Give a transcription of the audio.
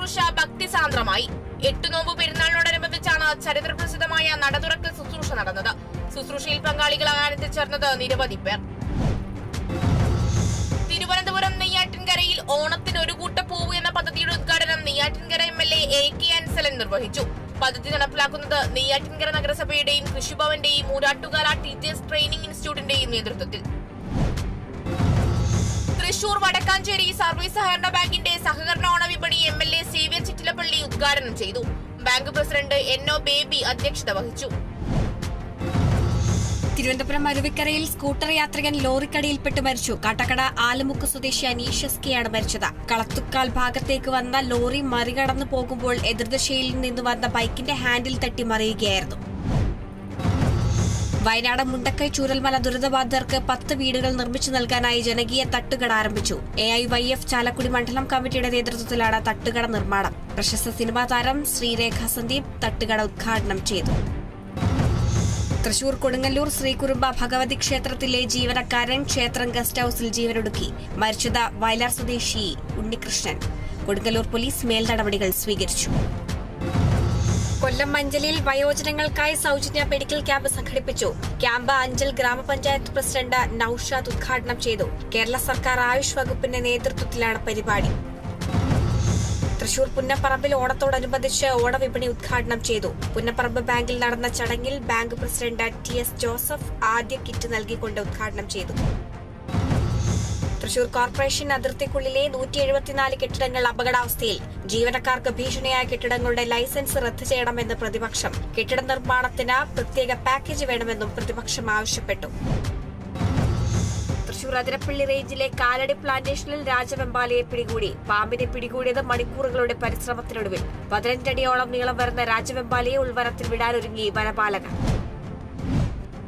ശുശ്രൂഷ ഭക്തിസാന്ദ്രമായി. 8 നോമ്പ് പെരുന്നാളിനോടനുബന്ധിച്ചാണ് ചരിത്രപ്രസിദ്ധമായ നടതുറക്കൽ ശുശ്രൂഷ നടന്നത്. ശുശ്രൂഷയിൽ പങ്കാളികളാകാൻ എത്തിച്ചേർന്നത് നിരവധി പേർ. തിരുവനന്തപുരം നെയ്യാറ്റിൻകരയിൽ ഓണത്തിന് ഒരു കൂട്ട പൂവ് എന്ന പദ്ധതിയുടെ ഉദ്ഘാടനം നെയ്യാറ്റിൻകര MLA AK അൻസലൻ നിർവഹിച്ചു. പദ്ധതി നടപ്പിലാക്കുന്നത് നെയ്യാറ്റിൻകര നഗരസഭയുടെയും കൃഷിഭവന്റെയും മൂരാട്ടുകാല ടീച്ചേഴ്സ് ട്രെയിനിംഗ് ഇൻസ്റ്റിറ്റ്യൂട്ടിന്റെയും നേതൃത്വത്തിൽ. തൃശൂർ വടക്കാഞ്ചേരി സർവീസ് സഹകരണ ബാങ്കിന്റെ സഹകരണ ഓണവിപണി MLA സേവ്യർ ചിറ്റിലപ്പള്ളി ഉദ്ഘാടനം ചെയ്തു. ബാങ്ക് പ്രസിഡന്റ് NO ബേബി അധ്യക്ഷത വഹിച്ചു. തിരുവനന്തപുരം അരുവിക്കരയിൽ സ്കൂട്ടർ യാത്രികൻ ലോറിക്കടിയിൽപ്പെട്ട് മരിച്ചു. കാട്ടക്കട ആലമുക്ക് സ്വദേശി അനീഷ് SK ആണ് മരിച്ചത്. കളത്തുക്കാൽ ഭാഗത്തേക്ക് വന്ന ലോറി മറികടന്നു പോകുമ്പോൾ എതിർദിശയിൽ നിന്ന് വന്ന ബൈക്കിന്റെ ഹാൻഡിൽ തട്ടി മറിയുകയായിരുന്നു. വയനാട് മുണ്ടക്കൈ ചൂരൽമല ദുരിതബാധിതർക്ക് 10 വീടുകൾ നിർമ്മിച്ചു നൽകാനായി ജനകീയ തട്ടുകട ആരംഭിച്ചു. AIYF ചാലക്കുടി മണ്ഡലം കമ്മിറ്റിയുടെ നേതൃത്വത്തിലാണ് തട്ടുകട നിർമ്മാണം. പ്രശസ്ത സിനിമാ താരം ശ്രീരേഖ സന്ദീപ് തട്ടുകട ഉദ്ഘാടനം ചെയ്തു. തൃശൂർ കൊടുങ്ങല്ലൂർ ശ്രീകുറുമ്പ ഭഗവതി ക്ഷേത്രത്തിലെ ജീവനക്കാരൻ ക്ഷേത്രം ഗസ്റ്റ് ഹൌസിൽ ജീവനൊടുക്കി. മരിച്ചത് വയലാർ സ്വദേശി ഉണ്ണികൃഷ്ണൻ. കൊടുങ്ങല്ലൂർ പോലീസ് മേൽനടപടികൾ സ്വീകരിച്ചു. കൊല്ലം അഞ്ചലിൽ വയോജനങ്ങൾക്കായി സൗജന്യ മെഡിക്കൽ ക്യാമ്പ് സംഘടിപ്പിച്ചു. ക്യാമ്പ് അഞ്ചൽ ഗ്രാമപഞ്ചായത്ത് പ്രസിഡന്റ് നൌഷാദ് ഉദ്ഘാടനം ചെയ്തു. കേരള സർക്കാർ ആയുഷ് വകുപ്പിന്റെ നേതൃത്വത്തിലാണ് പരിപാടി. തൃശൂർ പുന്നപ്പറമ്പിൽ ഓണത്തോടനുബന്ധിച്ച് ഓണവിപണി ഉദ്ഘാടനം ചെയ്തു. പുന്നപ്പറമ്പ് ബാങ്കിൽ നടന്ന ചടങ്ങിൽ ബാങ്ക് പ്രസിഡന്റ് TS ജോസഫ് ആദ്യ കിറ്റ് നൽകിക്കൊണ്ട് ഉദ്ഘാടനം ചെയ്തു. തൃശൂർ കോർപ്പറേഷൻ അതിർത്തിക്കുള്ളിലെ 174 കെട്ടിടങ്ങൾ അപകടാവസ്ഥയിൽ. ജീവനക്കാർക്ക് ഭീഷണിയായ കെട്ടിടങ്ങളുടെ ലൈസൻസ് റദ്ദു ചെയ്യണമെന്ന് പ്രതിപക്ഷം. കെട്ടിട നിർമ്മാണത്തിന് പ്രത്യേക പാക്കേജ് വേണമെന്നും പ്രതിപക്ഷം ആവശ്യപ്പെട്ടു. തൃശൂർ അതിരപ്പള്ളി റേഞ്ചിലെ കാലടി പ്ലാന്റേഷനിൽ രാജവെമ്പാലയെ പിടികൂടി. പാമ്പിനെ പിടികൂടിയത് മണിക്കൂറുകളുടെ പരിശ്രമത്തിനൊടുവിൽ. 15 അടിയോളം നീളം വരുന്ന രാജവെമ്പാലയെ ഉൾവനത്തിൽ വിടാനൊരുങ്ങി വനപാലകർ.